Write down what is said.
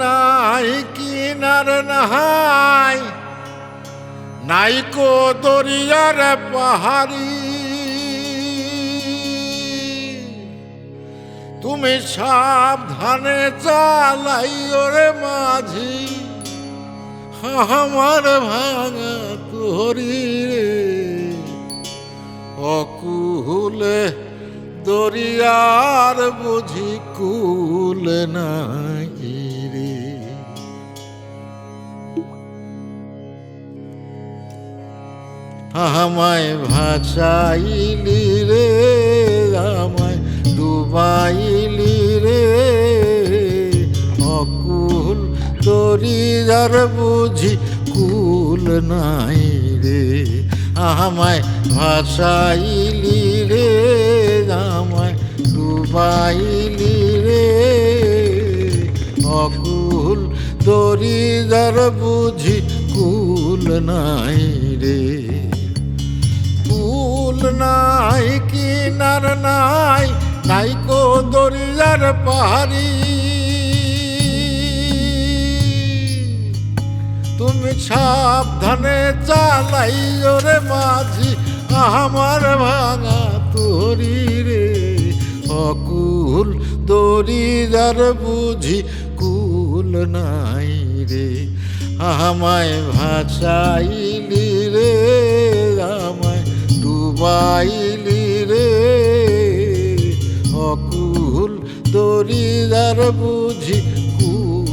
নাই কিনার নাই, নাইকো দরিয়ার পাহাড়ি। তুমি সাবধানে চালাইও রে মাঝি, আমার ভাঙা তরি রে। অকুলে দরিয়ার বুঝি কুল নাই রে। আমায় ভাসাইলি রে, আমায় ডুবাইলি রে। অকুল দরিয়ার বুঝি কুল নাই রে। আমায় ভাসাইলি রে, আমায় ডুবাইলি রে। অকুল দরিয়ার বুঝি কুল নাই রে। কুল নাই কিনার নাই, নাইকো দরিয়ার পাহাড়ি। তুমি সাবধানে চালাইও রে মাঝি, আমার ভাঙা তরি রে। অকুল দরিয়ার বুঝি কুল নাই রে। আমায় ভাসাইলি রে, আমায় ডুবাইলি রে। অকুল দরিয়ার বুঝি কুল